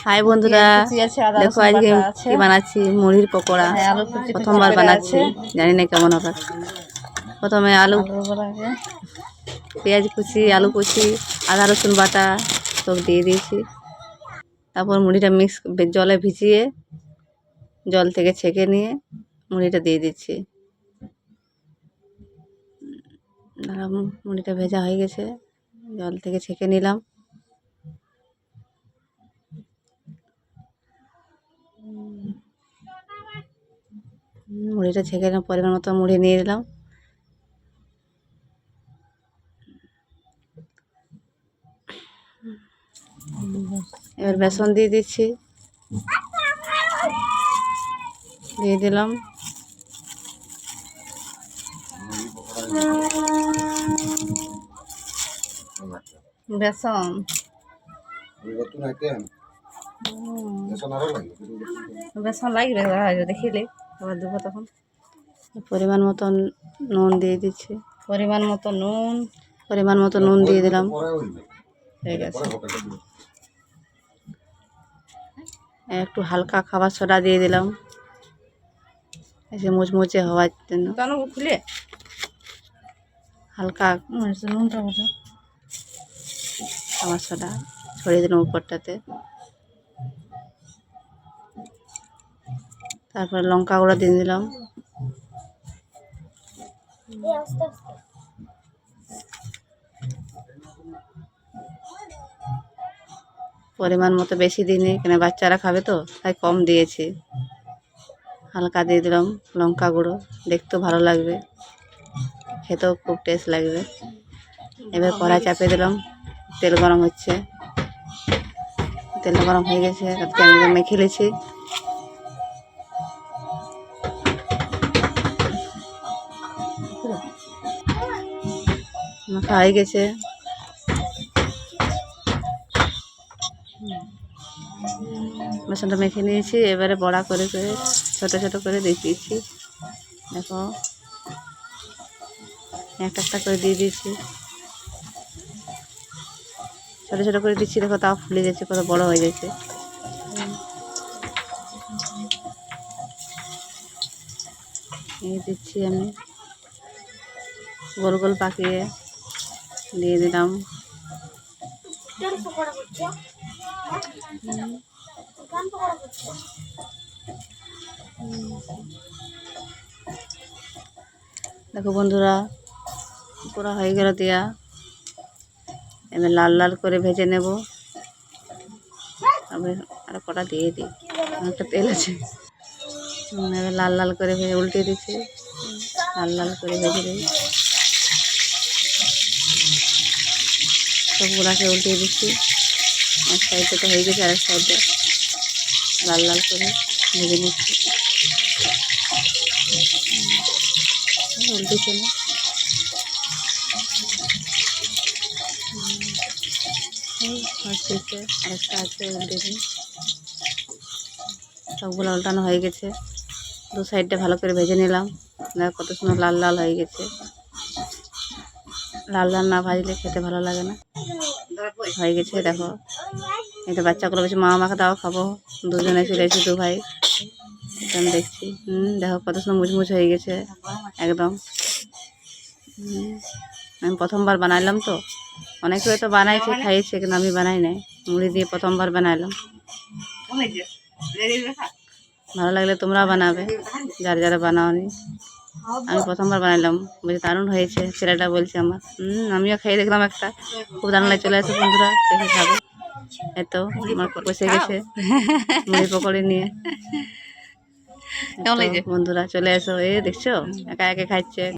High বন্ধুরা, দেখো আজকে কি বানাচ্ছি, মুড়ির পকোড়া। প্রথমবার বানাচ্ছি, জানি না কেমন হবে। প্রথমে আলু, পেঁয়াজ কুচি, আলু কুচি, আদা রসুন বাটা সব দিয়ে দিয়েছি। তারপর মুড়িটা মিক্স জলে ভিজিয়ে জল থেকে ছেঁকে নিয়ে মুড়িটা দিয়ে দিচ্ছি। মুড়িটা ভেজা হয়ে গেছে, জল থেকে ছেঁকে নিলাম। মুড়িটা ছেঁকে পরিমাণ মতো মুড়ি নিয়ে নিলাম। এবার বেসন দিয়ে দিচ্ছি, দিয়ে দিলাম। বেসন বেসন লাগবে দেখিলে আবার দেবো তখন। পরিমাণ মতো নুন দিয়ে দিচ্ছি, পরিমাণ মতো নুন দিয়ে দিলাম। ঠিক আছে, একটু হালকা খাবার সোডা দিয়ে দিলাম, এসে মুচমুচে হওয়ার জন্য। খুলে হালকা খাবার সোডা ছড়িয়ে দিলাম উপরটাতে। তারপর লঙ্কা গুঁড়ো দিয়ে দিলাম। পরিমাণ মতো বেশি দিইনি, কেন বাচ্চারা খাবে তো, তাই কম দিয়েছি। হালকা দিয়ে দিলাম লঙ্কা গুঁড়ো, দেখতেও ভালো লাগবে, খেতেও খুব টেস্ট লাগবে। এবার কড়াই চাপিয়ে দিলাম, তেল গরম হচ্ছে। তেল গরম হয়ে গেছে, তাতে আমি মেখে নিয়েছি। মাখা হয়ে গেছে, বেসনটা মেখে নিয়েছি। এবারে বড়া করে করে ছোটো ছোটো করে দিয়ে দিয়েছি। দেখো একটা একটা করে দিয়ে দিয়েছি, ছোটো ছোটো করে দিচ্ছি। দেখো তাও ফুলে গেছে, কত বড় হয়ে গেছে। এই দিচ্ছি আমি, গোল গোল পাকিয়ে দিয়ে দিলাম। দেখো বন্ধুরা, পুরো হয়ে গেল দেওয়া। এবার লাল লাল করে ভেজে নেব। আর কটা দিয়ে দিই, অনেকটা তেল আছে। এবার লাল লাল করে ভেজে উল্টে দিচ্ছি, লাল লাল করে ভেজে দিই। সবগুলাকে উল্টে দিচ্ছি। এক সাইডে তো হয়ে গেছে, আরেক সাইডে লাল লাল করে ভেজে নিচ্ছি। উল্টে চলে আরেকটা আছে, উল্টে দিই। সবগুলো উল্টানো হয়ে গেছে। দু সাইডটা ভালো করে ভেজে নিলাম। দেখো কত সুন্দর লাল লাল হয়ে গেছে। লাল লাল না ভাজলে খেতে ভালো লাগে না। হয়ে গেছে, দেখো। এটা বাচ্চাগুলো বলছে মা আমাকে দাও, খাবো। দুজনে চলে এসেছি, দু ভাই। আমি দেখছি, দেখো কত সুন্দর মুচমুচ হয়ে গেছে একদম। আমি প্রথমবার বানাইলাম তো, অনেকে হয়তো বানাইছে খাইয়েছে, কিন্তু আমি বানাই নাই। মুড়ি দিয়ে প্রথমবার বানাইলাম। ভালো লাগলে তোমরা বানাবে, যারা যারা বানাওনি। আমি প্রথমবার বানাইলাম, বলছি দারুণ হয়েছে। ছেলেটা বলছে আমার, আমিও খেয়ে দেখলাম একটা, খুব দারুণ লাগে। চলে আসে বন্ধুরা, দেখে খাবে। এতো আমার বসে গেছে মুড়ি পকোড়ি নিয়ে। বন্ধুরা চলে এসো, দেখছো একা একা খাচ্ছে।